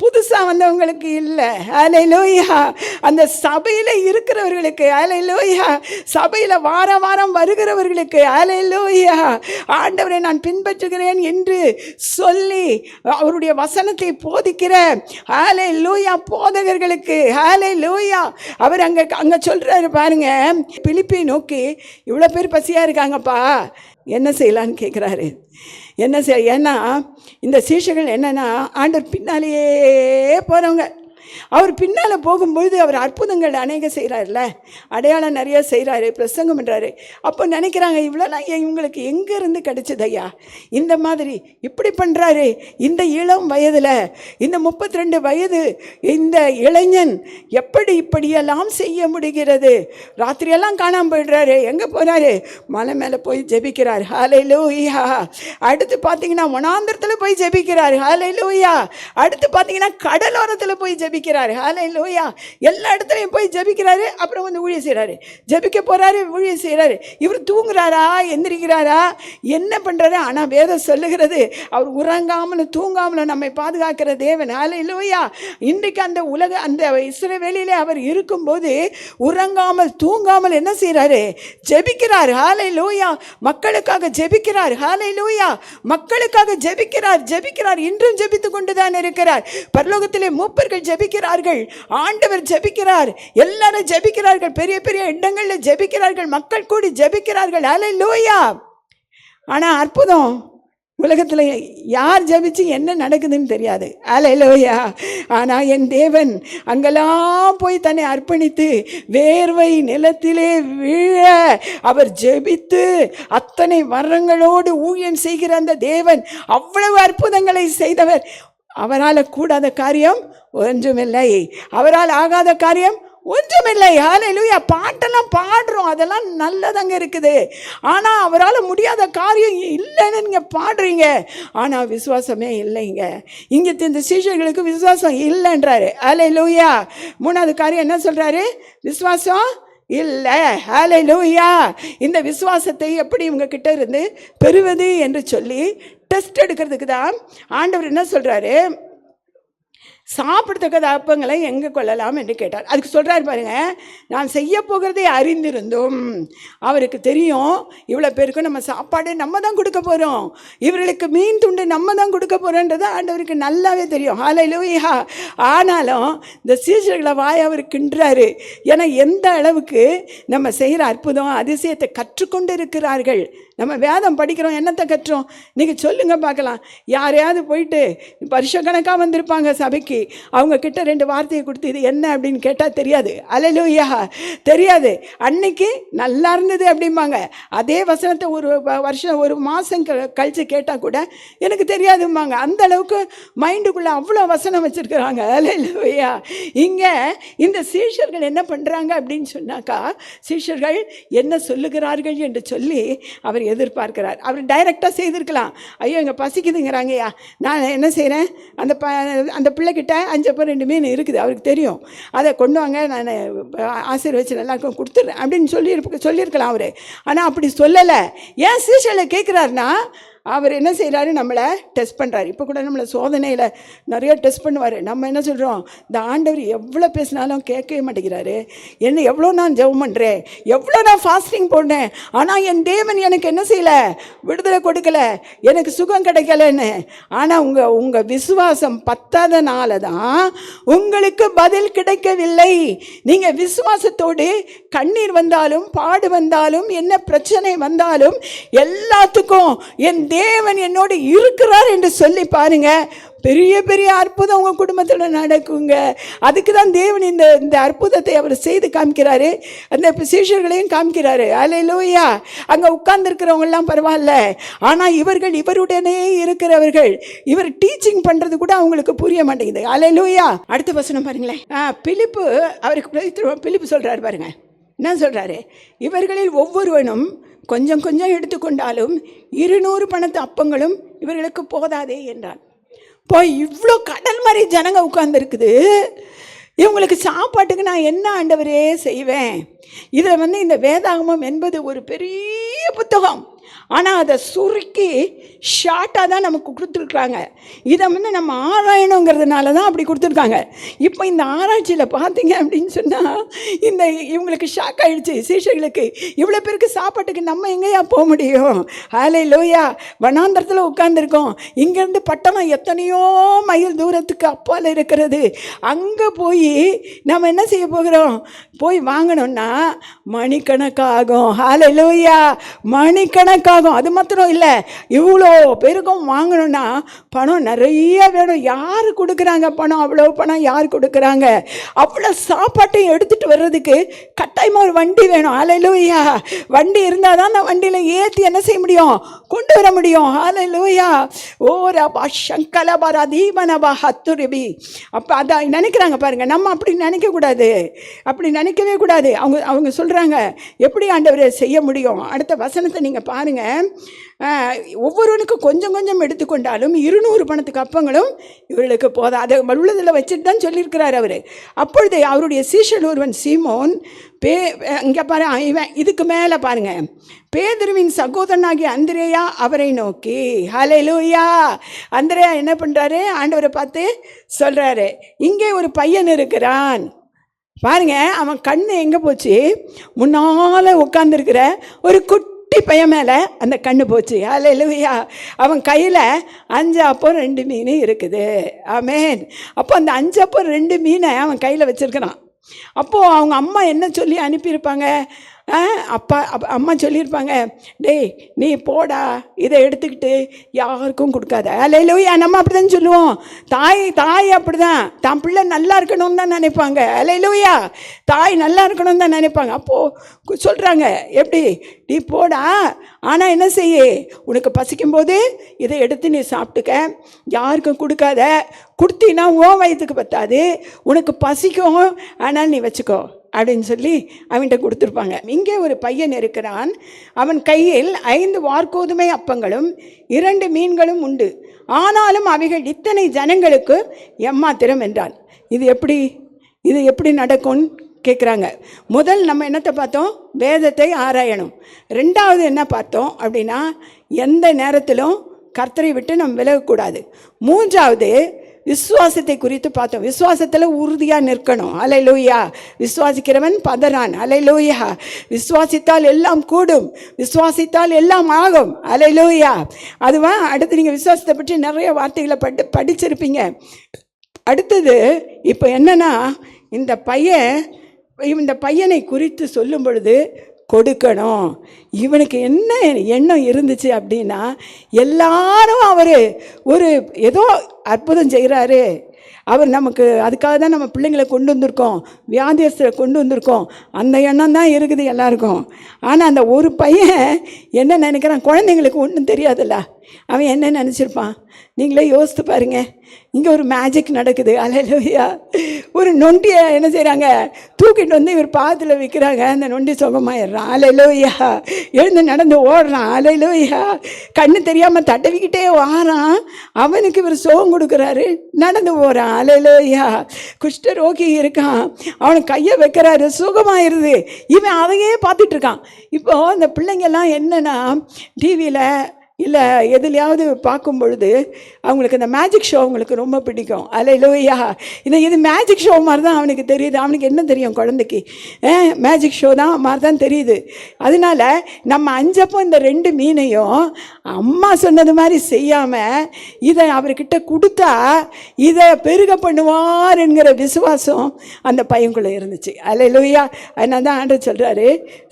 புதுசாக வந்தவங்களுக்கு இல்லை. அல்லேலூயா. அந்த சபையில் இருக்கிறவர்களுக்கு. அல்லேலூயா. சபையில் வாரம் வருகிறவர்களுக்கு. அல்லேலூயா. ஆண்டவரை நான் பின்பற்றுகிறேன் என்று சொல்லி அவருடைய வசனத்தை போதிக்கிற அல்லேலூயா போதகர்களுக்கு. அல்லேலூயா. அவர் அங்கே சொல்கிறாரு பாருங்க, பிலிப்பை நோக்கி, இவ்வளோ பேர் பசியாக இருக்காங்கப்பா, என்ன செய்யலான்னு கேட்குறாரு. ஏன்னா இந்த சீஷர்கள் என்னென்னா ஆண்டவர் பின்னாலேயே போகிறவங்க. அவர் பின்னால் போகும்பொழுது அவர் அற்புதங்கள் அநேக செய்கிறார்ல, அடையாளம் நிறையா செய்கிறாரு, பிரசங்கம் பண்ணுறாரு. அப்போ நினைக்கிறாங்க, இவ்வளோலாம் இவங்களுக்கு எங்கேருந்து கிடைச்சது ஐயா, இந்த மாதிரி இப்படி பண்ணுறாரு. இந்த இளம் வயதில், இந்த 32 வயது இந்த இளைஞன் எப்படி இப்படியெல்லாம் செய்ய முடிகிறது? ராத்திரியெல்லாம் காணாமல் போயிடுறாரு. எங்கே போகிறாரு? மலை மேலே போய் ஜெபிக்கிறார். ஹல்லேலூயா. அடுத்து பார்த்தீங்கன்னா வனாந்திரத்தில் போய் ஜெபிக்கிறார். ஹல்லேலூயா. அடுத்து பார்த்தீங்கன்னா கடலோரத்தில் போய் ஜெபிக்கிறார். ஹல்லேலூயா. எல்லா இடத்துலையும் போய் ஜெபிக்கிறாரு. அப்புறம் வந்து ஊழியம் செய்கிறாரு. ஜெபிக்க போகிறாரு, ஊழியம் செய்கிறாரு. இவர் தூங்குறாரா, எந்திரிக்கிறாரா, என்ன பண்ணுறாரு? ஆனால் வேதம் சொல்லுகிறது, அவர் உறங்காமலும் தூங்காமலும் நம்மை பாதுகாக்கிற தேவன். ஹல்லேலூயா. இன்றைக்கு அந்த அந்த இஸ்ரவேலிலே அவர் இருக்கும்போது உறங்காமல் தூங்காமல் என்ன செய்கிறாரு? ஜெபிக்கிறார். ஹல்லேலூயா. மக்களுக்காக ஜெபிக்கிறார். ஹல்லேலூயா. மக்களுக்காக ஜெபிக்கிறார். இன்றும் ஜெபித்து கொண்டுதான் இருக்கிறார். பரலோகத்திலே மூப்பர்கள் ஜெபிக்கிறார்கள், ஆண்டவர் ஜெபிக்கிறார், எல்லாரும் ஜெபிக்கிறார்கள், பெரிய பெரிய இடங்களில் ஜெபிக்கிறார்கள், மக்கள் கூடி ஜெபிக்கிறார்கள். ஹல்லேலூயா. ஆனால் அற்புதம், உலகத்தில் யார் ஜெபிச்சு என்ன நடக்குதுன்னு தெரியாது. ஹல்லேலூயா. ஆனால் என் தேவன் அங்கெல்லாம் போய் தன்னை அர்ப்பணித்து வேர்வை நிலத்திலே வீழ அவர் ஜெபித்து அத்தனை வரங்களோடு ஊழியம் செய்கிற அந்த தேவன், அவ்வளவு அற்புதங்களை செய்தவர். அவரால் கூடாத காரியம் ஒன்றுமில்லை, அவரால் ஆகாத காரியம் ஒன்றுமில்லை. ஹல்லேலூயா. பாட்டெல்லாம் பாடுறோம், அதெல்லாம் நல்லதாங்க இருக்குது. ஆனால் அவரால் முடியாத காரியம் இல்லைன்னு நீங்கள் பாடுறீங்க, ஆனால் விசுவாசமே இல்லைங்க. இங்கே இந்த சீஷர்களுக்கு விசுவாசம் இல்லைன்றாரு. ஹல்லேலூயா. மூணாவது காரியம் என்ன சொல்கிறாரு? விசுவாசம் இல்லை. ஹல்லேலூயா. இந்த விசுவாசத்தை எப்படி இவங்க கிட்ட இருந்து பெறுவது என்று சொல்லி டெஸ்ட் எடுக்கிறதுக்கு தான் ஆண்டவர் என்ன சொல்கிறாரு? சாப்பிடத்தக்க அப்பங்களை எங்கே கொள்ளலாம் என்று கேட்டார். அதுக்கு சொல்கிறார் பாருங்க, நான் செய்ய போகிறதை அறிந்திருந்தும் அவருக்கு தெரியும், இவ்வளோ பேருக்கு நம்ம சாப்பாடு நம்ம தான் கொடுக்க போகிறோம், இவர்களுக்கு மீன் துண்டு நம்ம தான் கொடுக்க போகிறோன்றது ஆண்டவருக்கு நல்லாவே தெரியும். ஹல்லேலூயா. ஆனாலும் இந்த சீஷர்களை வாய் அவர் கின்றாரு. ஏன்னா எந்த அளவுக்கு நம்ம செய்கிற அற்புதம் அதிசயத்தை கற்றுக்கொண்டு இருக்கிறார்கள். நம்ம வேதம் படிக்கிறோம், என்னத்தை கற்றோம்? நீங்கள் சொல்லுங்கள் பார்க்கலாம். யாரையாவது போயிட்டு வருஷக்கணக்காக வந்திருப்பாங்க சபைக்கு, அவங்க கிட்ட 2 வார்த்தையை கொடுத்து இது என்ன அப்படின்னு கேட்டால் தெரியாது. ஹல்லேலூயா. தெரியாது. அன்னைக்கு நல்லா இருந்தது அப்படிம்பாங்க. அதே வசனத்தை ஒரு வருஷம் ஒரு மாதம் கழித்து கேட்டால் கூட எனக்கு தெரியாதும்பாங்க. அந்த அளவுக்கு மைண்டுக்குள்ளே அவ்வளோ வசனம் வச்சுருக்குறாங்க. ஹல்லேலூயா. இங்கே இந்த சீஷர்கள் என்ன பண்ணுறாங்க அப்படின்னு சொன்னாக்கா, சீஷர்கள் என்ன சொல்லுகிறார்கள் என்று சொல்லி அவர் எதிர்பார்க்கிறார். அவர் டைரெக்டாக செய்திருக்கலாம். ஐயோ இங்கே பசிக்குதுங்கிறாங்கய்யா, நான் என்ன செய்கிறேன், அந்த பிள்ளைகிட்ட 5 அப்பம் 2 மீன் இருக்குது, அவருக்கு தெரியும், அதை கொண்டு வாங்க, நான் ஆசீர்வச்சு எல்லாருக்கும் கொடுத்துட்றேன் அப்படின்னு சொல்லியிருக்கலாம் அவர். ஆனால் அப்படி சொல்லலை. ஏன் சீஷர்களை கேட்குறாருன்னா, அவர் என்ன செய்கிறாரு? நம்மளை டெஸ்ட் பண்ணுறாரு. இப்போ கூட நம்மளை சோதனையில் நிறைய டெஸ்ட் பண்ணுவார். நம்ம என்ன சொல்கிறோம்? இந்த ஆண்டவர் எவ்வளோ பேசினாலும் கேட்கவே மாட்டேங்கிறாரு. என்ன எவ்வளோ நான் ஜெபம் பண்ணுறேன், எவ்வளோ நான் ஃபாஸ்டிங் போடுறேன், ஆனால் என் தேவன் எனக்கு என்ன செய்யலை? விடுதலை கொடுக்கல, எனக்கு சுகம் கிடைக்கலன்னு. ஆனால் உங்கள் விசுவாசம் பத்தாதனால தான் உங்களுக்கு பதில் கிடைக்கவில்லை. நீங்கள் விசுவாசத்தோடு கண்ணீர் வந்தாலும் பாடு வந்தாலும் என்ன பிரச்சனை வந்தாலும் எல்லாத்துக்கும் என் தேவன் என்னோடு இருக்கிறார் என்று சொல்லி பாருங்க, பெரிய பெரிய அற்புதம் உங்கள் குடும்பத்தில் நடக்குங்க. அதுக்கு தான் தேவன் இந்த அற்புதத்தை அவர் செய்து காமிக்கிறாரு. அந்த சீஷர்களையும் காமிக்கிறாரு. ஹல்லேலூயா. அங்கே உட்கார்ந்துருக்கிறவங்கெல்லாம் பரவாயில்ல, ஆனால் இவருடனே இருக்கிறவர்கள், இவர் டீச்சிங் பண்ணுறது கூட அவங்களுக்கு புரிய மாட்டேங்குது. ஹல்லேலூயா. அடுத்த வசனம் பாருங்களேன். பிலிப்பு அவருக்கு பிலிப்பு சொல்கிறாரு பாருங்க, என்ன சொல்கிறாரு? இவர்களில் ஒவ்வொருவனும் கொஞ்சம் கொஞ்சம் எடுத்துக்கொண்டாலும் 200 பணத்து அப்பங்களும் இவர்களுக்கு போதாதே என்றான். போய் இவ்வளோ கடல் மாதிரி ஜனங்க உட்கார்ந்துருக்குது, இவங்களுக்கு சாப்பாட்டுக்கு நான் என்ன ஆண்டவரே செய்வேன்? இதில் இந்த வேதாகமம் என்பது ஒரு பெரிய புத்தகம், ஆனால் அதை சுருக்கி ஷார்ட்டாக தான் நமக்கு கொடுத்துருக்குறாங்க. இதை நம்ம ஆராயணுங்கிறதுனால தான் அப்படி கொடுத்துருக்காங்க. இப்போ இந்த ஆராய்ச்சியில் பார்த்தீங்க அப்படின்னு சொன்னால் இவங்களுக்கு ஷாக் ஆகிடுச்சு. சீஷர்களுக்கு இவ்வளோ பேருக்கு சாப்பாட்டுக்கு நம்ம எங்கேயா போக முடியும்? ஹல்லேலூயா. வனாந்தரத்தில் உட்காந்துருக்கோம். இங்கேருந்து பட்டணம் எத்தனையோ மைல் தூரத்துக்கு அப்பால் இருக்கிறது. அங்கே போய் நம்ம என்ன செய்ய போகிறோம்? போய் வாங்கணும்னா மணிக்கணக்காகும். ஹல்லேலூயா, மணிக்கணக்காகும். அது மாத்திரம் இல்லை, இவ்வளோ பேருக்கும் வாங்கணும்னா பணம் நிறைய வேணும். யார் கொடுக்குறாங்க பணம்? அவ்வளோ பணம் யார் கொடுக்குறாங்க? அவ்வளோ சாப்பாட்டையும் எடுத்துகிட்டு வர்றதுக்கு கட்டாயமாக ஒரு வண்டி வேணும். ஹல்லேலூயா, வண்டி இருந்தால் தான் அந்த வண்டியில் ஏற்றி என்ன செய்ய முடியும்? கொண்டு வர முடியும். ஹல்லேலூயா. ஓ ரபா சங்கலபரா தீபனபா ஹத்துரிபி. அப்போ அதை நினைக்கிறாங்க பாருங்கள். நம்ம அப்படி நினைக்கக்கூடாது, அப்படி நினைக்கவே கூடாது. அவங்க சொல்கிறாங்க, எப்படி ஆண்டவரை செய்ய முடியும்? அடுத்த வசனத்தை நீங்கள் பாருங்கள். ஒவ்வொருவனுக்கும் கொஞ்சம் கொஞ்சம் எடுத்துக்கொண்டாலும் 200 பணத்துக்கு அப்பங்களும் இவர்களுக்கு போதும். அதை உள்ளதில் வச்சுட்டு தான் சொல்லியிருக்கிறார் அவர். அப்பொழுது அவருடைய சீஷன் ஒருவன் சீமோன் இங்கே பாரு, இவன் இதுக்கு மேலே பாருங்க, பேதுருவின் சகோதரனாகிய அந்திரேயா அவரை நோக்கி, ஹல்லேலூயா, அந்திரேயா என்ன பண்ணுறாரு? ஆண்டவரை பார்த்து சொல்கிறாரு, இங்கே ஒரு பையன் இருக்கிறான் பாருங்க. அவன் கண்ணு எங்கே போச்சு? முன்னால் உட்காந்துருக்கிற ஒரு குட்டி பையன் மேலே அந்த கண்ணு போச்சு. ஹல்லேலூயா. அவன் கையில் 5 அப்பம் 2 மீன் இருக்குது. ஆமென். அப்போ அந்த 5 அப்பம் 2 மீனை அவன் கையில் வச்சுருக்கிறான். அப்போது அவங்க அம்மா என்ன சொல்லி அனுப்பியிருப்பாங்க? அம்மா சொல்லியிருப்பாங்க, டேய் நீ போடா, இதை எடுத்துக்கிட்டு யாருக்கும் கொடுக்காத. ஹல்லேலூயா. நம்ம அப்படி தான் சொல்லுவோம். தாய் அப்படி தான், தான் பிள்ளை நல்லா இருக்கணும்னு தான் நினைப்பாங்க. ஹல்லேலூயா. தாய் நல்லா இருக்கணும்னு தான் நினைப்பாங்க. அப்போது சொல்கிறாங்க, எப்படி? நீ போடா, ஆனால் என்ன செய்ய, உனக்கு பசிக்கும்போது இதை எடுத்து நீ சாப்பிட்டுக்க, யாருக்கும் கொடுக்காத. கொடுத்தீன்னா உன் வயிற்றுக்கு பத்தாது, உனக்கு பசிக்கும், ஆனால் நீ வச்சுக்கோ அப்படின்னு சொல்லி அவன்கிட்ட கொடுத்துருப்பாங்க. இங்கே ஒரு பையன் இருக்கிறான், அவன் கையில் 5 வார்கோதுமை அப்பங்களும் 2 மீன்களும் உண்டு, ஆனாலும் அவைகள் இத்தனை ஜனங்களுக்கு எம்மாத்திரம் என்றான். இது எப்படி நடக்கும்னு கேட்குறாங்க. முதல் நம்ம என்னத்தை பார்த்தோம்? வேதத்தை ஆராயணும். 2வது என்ன பார்த்தோம் அப்படின்னா, எந்த நேரத்திலும் கர்த்தரை விட்டு நம்ம விலகக்கூடாது. 3வது விசுவாசத்தை குறித்து பார்த்தோம். விசுவாசத்தில் உறுதியாக நிற்கணும். ஹல்லேலூயா. விசுவாசிக்கிறவன் பதறான். ஹல்லேலூயா. விசுவாசித்தால் எல்லாம் கூடும், விசுவாசித்தால் எல்லாம் ஆகும். ஹல்லேலூயா. அதுவா அடுத்து நீங்கள் விசுவாசத்தை பற்றி நிறைய வார்த்தைகளை படிச்சிருப்பீங்க. அடுத்தது இப்போ என்னன்னா, இந்த பையனை குறித்து சொல்லும் பொழுது கொடுக்கணும். இவனுக்கு என்ன எண்ணம் இருந்துச்சு அப்படின்னா, எல்லாரும் அவர் ஏதோ அற்புதம் செய்கிறாரு, அவர் நமக்கு அதுக்காக தான் நம்ம பிள்ளைங்களை கொண்டு வந்திருக்கோம், வியாதியஸ்தரை கொண்டு வந்திருக்கோம், அந்த எண்ணம் தான் இருக்குது எல்லாருக்கும். ஆனால் அந்த ஒரு பையன் என்ன நினைக்கிறான்? குழந்தைங்களுக்கு ஒன்றும் தெரியாதுல்ல, அவன் என்ன நினச்சிருப்பான்? நீங்களே யோசித்து பாருங்க. இங்கே ஒரு மேஜிக் நடக்குது. ஹல்லேலூயா. ஒரு நொண்டியை என்ன செய்கிறாங்க? தூக்கிட்டு வந்து இவர் பாதத்தில் வைக்கிறாங்க. அந்த நொண்டி சுகமாயிடுறான். ஹல்லேலூயா. எழுந்து நடந்து ஓடுறான். ஹல்லேலூயா. கண்ணு தெரியாமல் தடவிக்கிட்டே வாரான். அவனுக்கு இவர் சுகம் கொடுக்குறாரு, நடந்து போகிறான். ஹல்லேலூயா. குஷ்டரோகி இருக்கான், அவனுக்கு கையை வைக்கிறாரு, சுகமாயிருது. இவன் அதையே பார்த்துட்டு இருக்கான். இப்போது இந்த பிள்ளைங்கள்லாம் என்னென்னா, டிவியில் இல்லை எதுலையாவது பார்க்கும் பொழுது அவங்களுக்கு இந்த மேஜிக் ஷோ அவங்களுக்கு ரொம்ப பிடிக்கும். ஹல்லேலூயா. இது மேஜிக் ஷோ மாதிரி தான் அவனுக்கு தெரியுது. அவனுக்கு என்ன தெரியும்? குழந்தைக்கு மேஜிக் ஷோ தான் மாதிரி தான் தெரியுது. அதனால நம்ம 5 அப்பம் இந்த 2 மீனையும் அம்மா சொன்னது மாதிரி செய்யாமல் இதை அவர்கிட்ட கொடுத்தா இதை பெருக பண்ணுவார் என்கிற விசுவாசம் அந்த பையன்குள்ளே இருந்துச்சு. ஹல்லேலூயா. அதனால தான் ஆண்டவர் சொல்கிறாரு,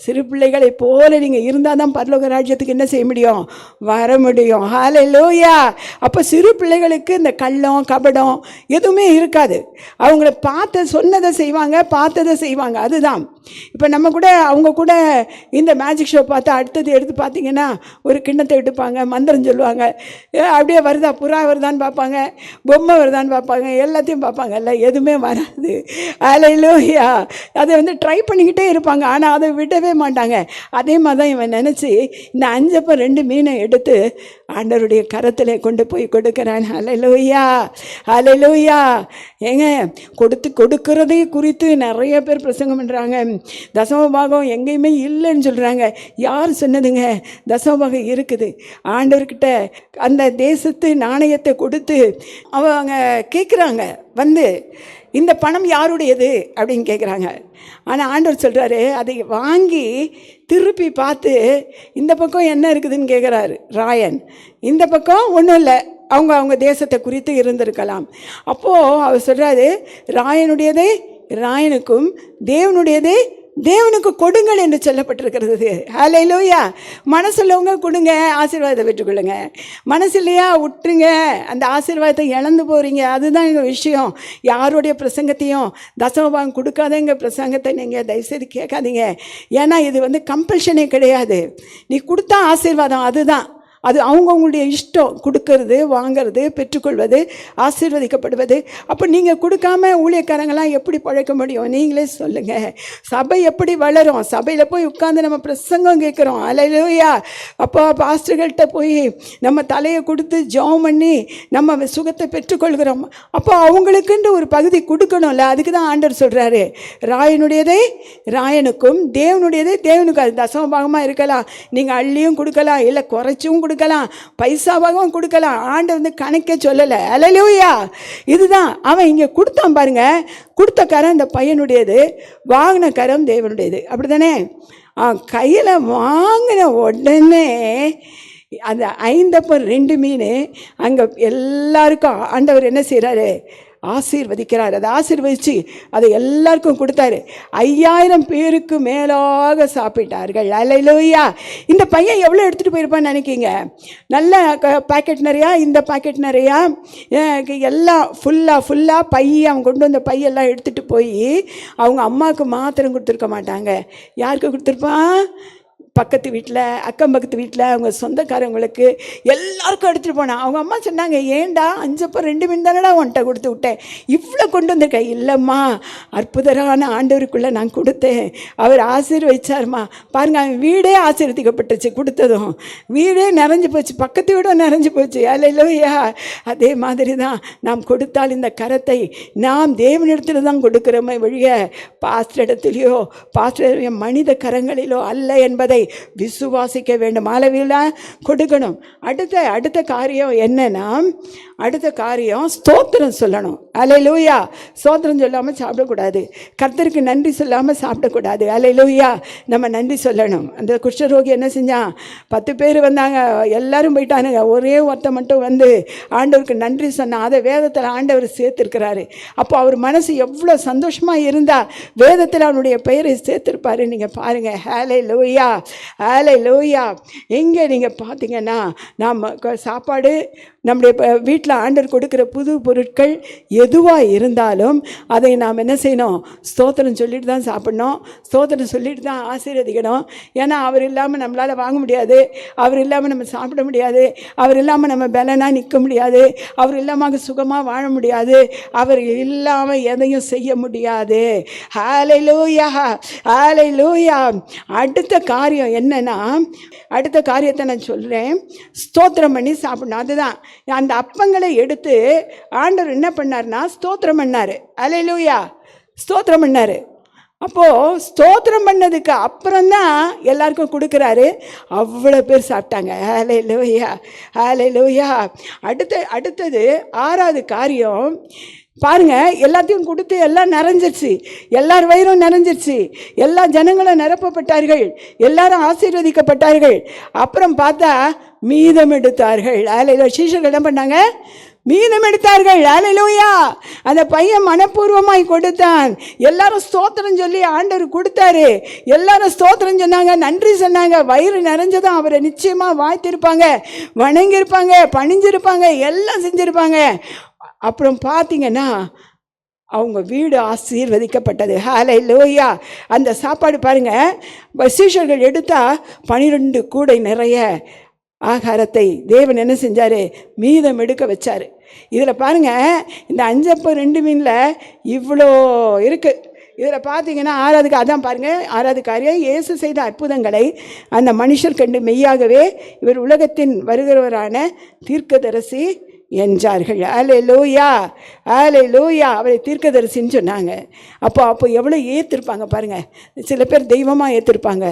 சிறு பிள்ளைகளை போல நீங்கள் இருந்தால் தான் பரலோக ராஜ்யத்துக்கு என்ன செய்ய முடியும்? வர முடியும். ஹல்லேலூயா. அப்போ சிறு பிள்ளைகளுக்கு இந்த கள்ளம் கபடம் எதுவுமே இருக்காது. அவங்கள சொன்னதை செய்வாங்க, பார்த்ததை செய்வாங்க. அதுதான். இப்போ நம்ம கூட அவங்க கூட இந்த மேஜிக் ஷோ பார்த்தா அடுத்தது எடுத்து பார்த்தீங்கன்னா ஒரு கிண்ணத்தை எடுப்பாங்க, மந்திரம் சொல்லுவாங்க, அப்படியே வருதா, புறா வருதான்னு பார்ப்பாங்க, பொம்மை வருதான்னு பார்ப்பாங்க, எல்லாத்தையும் பார்ப்பாங்கல்ல, எதுவுமே வராது. ஹல்லேலூயா. அதை ட்ரை பண்ணிக்கிட்டே இருப்பாங்க, ஆனால் அதை விடவே மாட்டாங்க. அதே மாதிரி தான் இவன் நினச்சி இந்த 5 அப்பம் 2 மீனை எடுத்து ஆண்டவருடைய கரத்தில் கொண்டு போய் கொடுக்குறான். ஹல்லேலூயா. ஹல்லேலூயா. ஏங்க கொடுக்கறதை குறித்து நிறைய பேர் பிரசங்கம் பண்ணுறாங்க. தசமபாகம் எங்கேயுமே இல்லைன்னு சொல்கிறாங்க. யார் சொன்னதுங்க? தசமபாகம் இருக்குது. ஆண்டவர்கிட்ட அந்த தேசத்து நாணயத்தை கொடுத்து அவங்க கேட்குறாங்க, இந்த பணம் யாருடையது அப்படின்னு கேட்குறாங்க. ஆனால் ஆண்டவர் சொல்கிறாரு, அதை வாங்கி திருப்பி பார்த்து இந்த பக்கம் என்ன இருக்குதுன்னு கேட்குறாரு ராயன். இந்த பக்கம் ஒன்றும் இல்லை, அவங்க தேசத்தை குறித்து இருந்திருக்கலாம். அப்போது அவர் சொல்கிறாரு, ராயனுடையதே ராயனுக்கும், தேவனுடையதே தேவனுக்கு கொடுங்கள் என்று சொல்லப்பட்டிருக்கிறது. ஹல்லேலூயா. மனசுள்ளவங்க கொடுங்க, ஆசீர்வாதத்தை பெற்றுக்கொள்ளுங்க. மனசு இல்லையா, விட்டுருங்க, அந்த ஆசீர்வாதத்தை இழந்து போகிறீங்க. அதுதான் எங்கள் விஷயம். யாருடைய பிரசங்கத்தையும் தசமபாகம் கொடுக்காதங்க பிரசங்கத்தை நீங்கள் தயவுசெய்து கேட்காதீங்க. ஏன்னா இது கம்பல்ஷனே கிடையாது. நீ கொடுத்தா ஆசீர்வாதம், அதுதான். அது அவங்கவுங்களுடைய இஷ்டம். கொடுக்கறது, வாங்கிறது, பெற்றுக்கொள்வது, ஆசீர்வதிக்கப்படுவது. அப்போ நீங்கள் கொடுக்காம ஊழியக்காரங்களாம் எப்படி பழைக்க முடியும்? நீங்களே சொல்லுங்கள். சபை எப்படி வளரும்? சபையில் போய் உட்காந்து நம்ம பிரசங்கம் கேட்குறோம். அல்லேலூயா. அப்போ பாஸ்டர்கள்ட்ட போய் நம்ம தலையை கொடுத்து ஜெபம் பண்ணி நம்ம சுகத்தை பெற்றுக்கொள்கிறோம். அப்போ அவங்களுக்குன்ற ஒரு பகுதி கொடுக்கணும்ல. அதுக்கு தான் ஆண்டவர் சொல்கிறாரு, ராயனுடையதை ராயனுக்கும் தேவனுடையதை தேவனுக்கு. அது தசமபாகமாக இருக்கலாம், நீங்கள் அள்ளியும் கொடுக்கலாம், இல்லை குறைச்சும் கொடுக்கலாம், பைசாவாகவும் கொடுக்கலாம். ஆண்டவர் கணக்கே சொல்லலை. அல்லேலூயா. இதுதான் அவன் இங்கே கொடுத்தான் பாருங்க. கொடுத்த கரம் இந்த பையனுடையது, வாங்கின கரம் தேவனுடையது. அப்படி தானே? கையில் வாங்கின உடனே அந்த 5 மீன் அங்கே எல்லாருக்கும் ஆண்டவர் என்ன செய்கிறாரு? ஆசீர்வதிக்கிறார். அதை ஆசீர்வதித்து அதை எல்லாருக்கும் கொடுத்தாரு. 5000 பேருக்கு மேலாக சாப்பிட்டார்கள். அல்லேலூயா. இந்த பையன் எவ்வளோ எடுத்துகிட்டு போயிருப்பான்னு நினைக்கிங்க? நல்ல பாக்கெட் நிறையா, இந்த பாக்கெட் நிறையா, எல்லாம் ஃபுல்லாக பைய அவன் கொண்டு வந்த பையெல்லாம் எடுத்துகிட்டு போய் அவங்க அம்மாவுக்கு மாத்திரம் கொடுத்துருக்க மாட்டாங்க. யாருக்கு கொடுத்துருப்பான்? பக்கத்து வீட்டில், அக்கம் பக்கத்து வீட்டில், அவங்க சொந்தக்காரங்களுக்கு எல்லாருக்கும் எடுத்துகிட்டு போனான். அவங்க அம்மா சொன்னாங்க, ஏண்டா 5 மீன் தானடா உன்கிட்ட கொடுத்து விட்டேன், இவ்வளோ கொண்டு வந்திருக்கேன். இல்லைம்மா, அற்புதமான ஆண்டவருக்குள்ளே நான் கொடுத்தேன், அவர் ஆசீர்வதிச்சார்மா. பாருங்க, அவன் வீடே ஆசீர்வதிக்கப்பட்டுச்சு. கொடுத்ததும் வீடே நிறைஞ்சு போச்சு, பக்கத்து வீடும் நிறைஞ்சு போச்சு. அல்லேலூயா. அதே மாதிரி தான் நாம் கொடுத்தால் இந்த கரத்தை நாம் தேவனிடத்தில் தான் கொடுக்குறோமே ஒழிய பாஸ்டர் இடத்துலையோ பாஸ்டர் மனித கரங்களிலோ அல்ல என்பதை விசுவாசிக்க வேண்டும். அளவில் கொடுக்கணும். அடுத்த காரியம் என்னன்னா, அடுத்த காரியம் ஸ்தோத்திரம் சொல்லணும். அல்லேலூயா. ஸ்தோத்திரம் சொல்லாமல் சாப்பிடக்கூடாது. கர்த்தருக்கு நன்றி சொல்லாமல் சாப்பிடக்கூடாது. அல்லேலூயா. நம்ம நன்றி சொல்லணும். அந்த குஷ்டரோகி என்ன செஞ்சான்? 10 பேர் வந்தாங்க, எல்லாரும் போயிட்டானுங்க. ஒரே ஒருத்தன் மட்டும் வந்து ஆண்டவருக்கு நன்றி சொன்னான். அதை வேதத்தில் ஆண்டவர் சேர்த்துருக்கிறாரு. அப்போ அவர் மனசு எவ்வளோ சந்தோஷமாக இருந்தால் வேதத்தில் அவனுடைய பெயரை சேர்த்துருப்பாரு. நீங்கள் பாருங்கள். ஹல்லேலூயா. ஹல்லேலூயா. எங்கே நீங்கள் பார்த்தீங்கன்னா, நாம் சாப்பாடு நம்முடைய வீட்டில் ஆண்டவர் கொடுக்குற புது பொருட்கள் எதுவாக இருந்தாலும் அதை நாம் என்ன செய்யணும்? ஸ்தோத்திரம் சொல்லிட்டு தான் சாப்பிட்ணும். ஸ்தோத்திரம் சொல்லிட்டு தான் ஆசீர்வதிக்கணும். ஏன்னா அவர் இல்லாமல் நம்மளால் வாங்க முடியாது, அவர் இல்லாமல் நம்ம சாப்பிட முடியாது, அவர் இல்லாமல் நம்ம பலனாக நிற்க முடியாது, அவர் இல்லாமல் சுகமாக வாழ முடியாது, அவர் இல்லாமல் எதையும் செய்ய முடியாது. ஹல்லேலூயா. ஹல்லேலூயா. அடுத்த காரியம் என்னன்னா, அடுத்த காரியத்தை நான் சொல்கிறேன், ஸ்தோத்திரம் பண்ணி சாப்பிடணும். அதுதான் அந்த அப்பங்களை எடுத்து ஆண்டவர் என்ன பண்ணார்னா ஸ்தோத்திரம் பண்ணார். அல்லேலூயா. ஸ்தோத்திரம் பண்ணார். அப்போது ஸ்தோத்திரம் பண்ணதுக்கு அப்புறம்தான் எல்லாருக்கும் கொடுக்குறாரு. அவ்வளோ பேர் சாப்பிட்டாங்க. ஹல்லேலூயா. ஹல்லேலூயா. அடுத்தது 6வது காரியம் பாருங்க. எல்லாத்தையும் கொடுத்து எல்லாம் நிறைஞ்சிருச்சு, எல்லார் வயிறும் நிறைஞ்சிருச்சு, எல்லா ஜனங்களும் நிரப்பப்பட்டார்கள், எல்லாரும் ஆசீர்வதிக்கப்பட்டார்கள். அப்புறம் பார்த்தா மீதம் எடுத்தார்கள். அல்லேலூயா. சீஷர்கள் என்ன பண்ணாங்க? மீதம் எடுத்தார்கள். அல்லேலூயா. அந்த பையன் மனப்பூர்வமாய் கொடுத்தான். எல்லாரும் ஸ்தோத்திரம் சொல்லி ஆண்டவர் கொடுத்தாரு. எல்லாரும் ஸ்தோத்திரம் சொன்னாங்க, நன்றி சொன்னாங்க. வயிறு நிறைஞ்சதும் அவரை நிச்சயமாக வாழ்த்திருப்பாங்க, வணங்கியிருப்பாங்க, பணிஞ்சிருப்பாங்க, எல்லாம் செஞ்சுருப்பாங்க. அப்புறம் பார்த்தீங்கன்னா அவங்க வீடு ஆசீர்வதிக்கப்பட்டது. ஹல்லேலூயா. அந்த சாப்பாடு பாருங்கள், சீஷர்கள் எடுத்தால் 12 கூடை நிறைய ஆகாரத்தை தேவன் என்ன செஞ்சார்? மீதம் எடுக்க வச்சார். இதில் பாருங்கள், இந்த 5 அப்பம் 2 மீனில் இவ்வளோ இருக்குது. இதில் பார்த்தீங்கன்னா 6வது அதான் பாருங்கள், 6வது காரியம், இயேசு செய்த அற்புதங்களை அந்த மனுஷர் கண்டு மெய்யாகவே இவர் உலகத்தின் வருகிறவரான தீர்க்கதரிசி என்றார்கள். அல்லேலூயா. அல்லேலூயா. அவரை தீர்க்கதரிசின்னு சொன்னாங்க. அப்போ எவ்வளோ ஏற்றிருப்பாங்க பாருங்கள். சில பேர் தெய்வமாக ஏற்றிருப்பாங்க,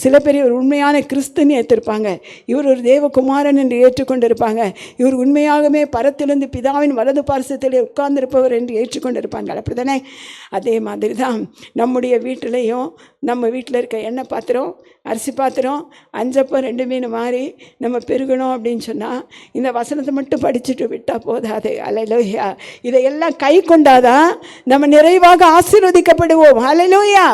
சில பேர் இவர் உண்மையான கிறிஸ்துன்னு ஏற்றிருப்பாங்க, இவர் ஒரு தேவகுமாரன் என்று ஏற்றுக்கொண்டு இருப்பாங்க, இவர் உண்மையாகவே பரத்திலிருந்து பிதாவின் வலது பார்சத்தில் உட்கார்ந்திருப்பவர் என்று ஏற்றுக்கொண்டு இருப்பாங்க. அப்படி தானே? அதே மாதிரி தான் நம்முடைய வீட்டிலையும், நம்ம வீட்டில் இருக்க எண்ணெய் பாத்திரம், அரிசி பாத்திரம், 5 அப்பம் 2 மீன் மாதிரி நம்ம பெருகணும் அப்படின்னு சொன்னால் இந்த வசனத்தை மட்டும் படிச்சுட்டு விட்டால் போதாது. அல்லேலூயா. இதையெல்லாம் கை கொண்டாதான் நம்ம நிறைவாக ஆசீர்வதிக்கப்படுவோம். அல்லேலூயா.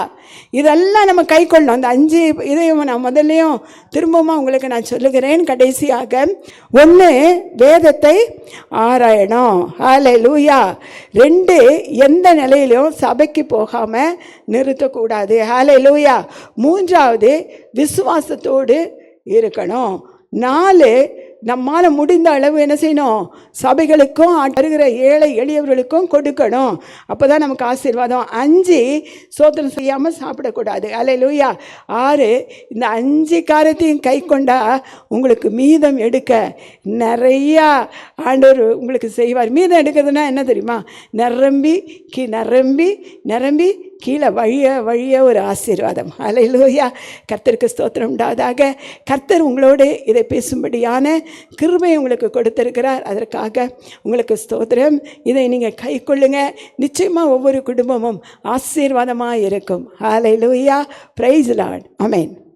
இதெல்லாம் நம்ம கை கொள்ளணும். அந்த 5 இதையும் நான் முதல்லையும் திரும்பவும் உங்களுக்கு நான் சொல்லுகிறேன். கடைசியாக 1, வேதத்தை ஆராயணும். அல்லேலூயா. 2, எந்த நிலையிலும் சபைக்கு போகாமல் நிறுத்தக்கூடாது. அல்லேலூயா. 3வது, விசுவாசத்தோடு இருக்கணும். 4, நம்மால் முடிந்த அளவு என்ன செய்யணும்? சபைகளுக்கும் வருகிற ஏழை எளியவர்களுக்கும் கொடுக்கணும். அப்போ தான் நமக்கு ஆசீர்வாதம். 5, சோதனை செய்யாமல் சாப்பிடக்கூடாது. அல்லேலூயா. 6, இந்த 5 காரியத்தையும் கை கொண்டா உங்களுக்கு மீதம் எடுக்க நிறையா ஆண்டவர் உங்களுக்கு செய்வார். மீதம் எடுக்கிறதுனா என்ன தெரியுமா? நிரம்பி நிரம்பி கீழே வழிய ஒரு ஆசீர்வாதம். அல்லேலூயா. கர்த்தருக்கு ஸ்தோத்திரம் உண்டாவதாக. கர்த்தர் உங்களோடு இதை பேசும்படியான கிருபை உங்களுக்கு கொடுத்திருக்கிறார். அதற்காக உங்களுக்கு ஸ்தோத்திரம். இதை நீங்கள் கை கொள்ளுங்க. நிச்சயமாக ஒவ்வொரு குடும்பமும் ஆசீர்வாதமாக இருக்கும். Hallelujah. Praise the lord. Amen.